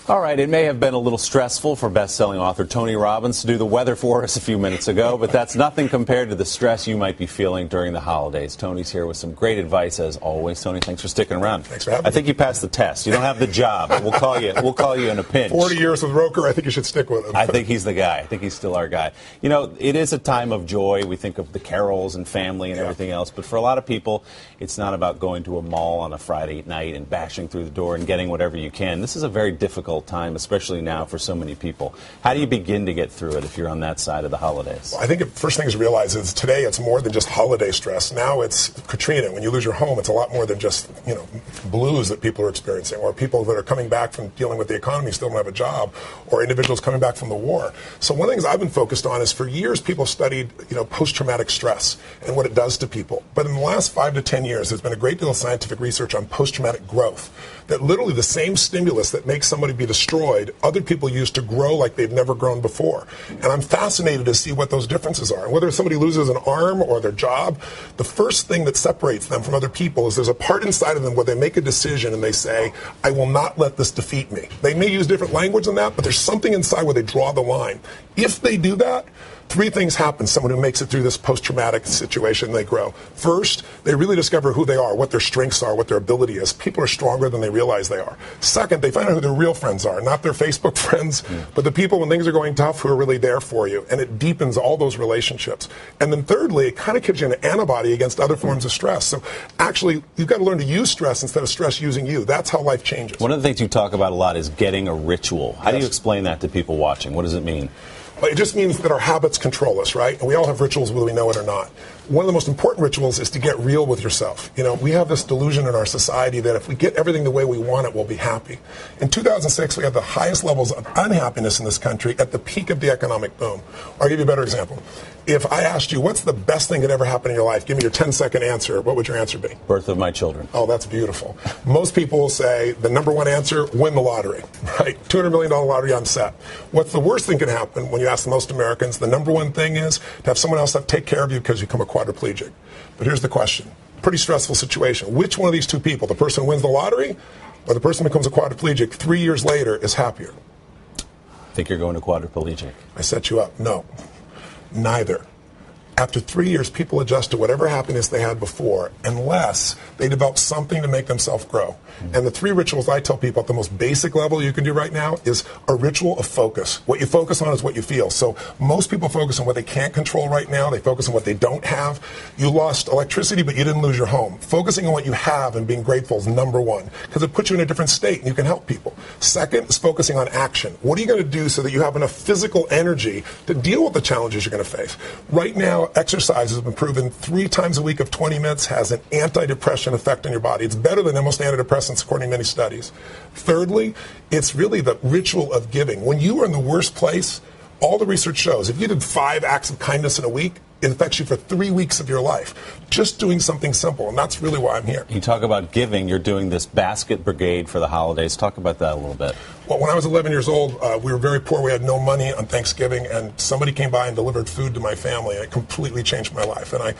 All right, it may have been a little stressful for best-selling author Tony Robbins to do the weather for us a few minutes ago, but that's nothing compared to the stress you might be feeling during the holidays. Tony's here with some great advice, as always. Tony, thanks for sticking around. Thanks for having me. I think you passed the test. You don't have the job, but we'll call you in a pinch. 40 years with Roker, I think you should stick with him. I think he's the guy. I think he's still our guy. You know, it is a time of joy. We think of the carols and family and everything else, but for a lot of people, it's not about going to a mall on a Friday night and bashing through the door and getting whatever you can. This is a very difficult time, especially now for so many people. How do you begin to get through it if you're on that side of the holidays? Well, I think the first thing to realize is today it's more than just holiday stress. Now it's Katrina. When you lose your home, it's a lot more than just, blues that people are experiencing, or people that are coming back from dealing with the economy still don't have a job, or individuals coming back from the war. So one of the things I've been focused on is for years people have studied, post-traumatic stress and what it does to people. But in the last 5 to 10 years, there's been a great deal of scientific research on post-traumatic growth, that literally the same stimulus that makes somebody be destroyed, other people use to grow like they've never grown before. And I'm fascinated to see what those differences are. And whether somebody loses an arm or their job, the first thing that separates them from other people is there's a part inside of them where they make a decision and they say, I will not let this defeat me. They may use different language than that, but there's something inside where they draw the line. If they do that, 3 things happen. Someone who makes it through this post-traumatic situation, they grow. First, they really discover who they are, what their strengths are, what their ability is. People are stronger than they realize they are. Second, they find out who their real friends are, not their Facebook friends, but the people when things are going tough who are really there for you. And it deepens all those relationships. And then thirdly, it kind of gives you an antibody against other forms of stress. So actually, you've got to learn to use stress instead of stress using you. That's how life changes. One of the things you talk about a lot is getting a ritual. How do you explain that to people watching? What does it mean? Well, it just means that our habits control us, right? And we all have rituals whether we know it or not. One of the most important rituals is to get real with yourself. We have this delusion in our society that if we get everything the way we want it, we'll be happy. In 2006, we had the highest levels of unhappiness in this country at the peak of the economic boom. I'll give you a better example. If I asked you, what's the best thing that ever happened in your life? Give me your 10-second answer. What would your answer be? Birth of my children. Oh, that's beautiful. Most people will say the number one answer, win the lottery, right? $200 million lottery, I'm set. What's the worst thing can happen when you ask most Americans? The number one thing is to have someone else take care of you because you become a quadriplegic. But here's the question. Pretty stressful situation. Which one of these two people, the person who wins the lottery or the person who becomes a quadriplegic 3 years later, is happier? I think you're going to quadriplegic. I set you up. No. Neither. After 3 years, people adjust to whatever happiness they had before, unless they develop something to make themselves grow. And the 3 rituals I tell people at the most basic level you can do right now is a ritual of focus. What you focus on is what you feel. So most people focus on what they can't control right now. They focus on what they don't have. You lost electricity, but you didn't lose your home. Focusing on what you have and being grateful is number one, because it puts you in a different state and you can help people. Second is focusing on action. What are you going to do so that you have enough physical energy to deal with the challenges you're going to face? Right now, exercise has been proven 3 times a week of 20 minutes has an antidepressant effect on your body. It's better than most antidepressants, according to many studies. Thirdly, it's really the ritual of giving. When you are in the worst place, all the research shows if you did 5 acts of kindness in a week, it affects you for 3 weeks of your life. Just doing something simple, and that's really why I'm here. You talk about giving. You're doing this basket brigade for the holidays. Talk about that a little bit. Well, when I was 11 years old, we were very poor. We had no money on Thanksgiving, and somebody came by and delivered food to my family, and it completely changed my life. And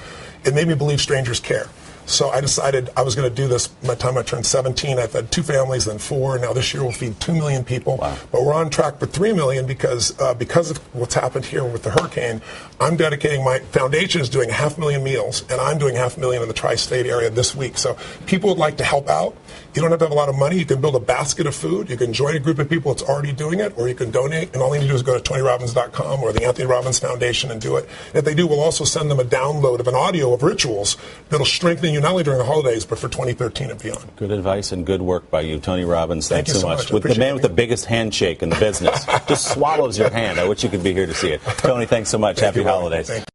it made me believe strangers care. So I decided I was going to do this by the time I turned 17. I fed 2 families, then 4. Now this year we'll feed 2 million people. Wow. But we're on track for 3 million because of what's happened here with the hurricane. I'm dedicating, my foundation is doing 500,000 meals, and I'm doing 500,000 in the tri-state area this week. So people would like to help out. You don't have to have a lot of money. You can build a basket of food. You can join a group of people that's already doing it, or you can donate. And all you need to do is go to TonyRobbins.com or the Anthony Robbins Foundation and do it. And if they do, we'll also send them a download of an audio of rituals that'll strengthen you not only during the holidays, but for 2013 and beyond. Good advice and good work by you, Tony Robbins. Thanks so much. With the man with the biggest handshake in the business. Just swallows your hand. I wish you could be here to see it. Tony, thanks so much. Happy holidays.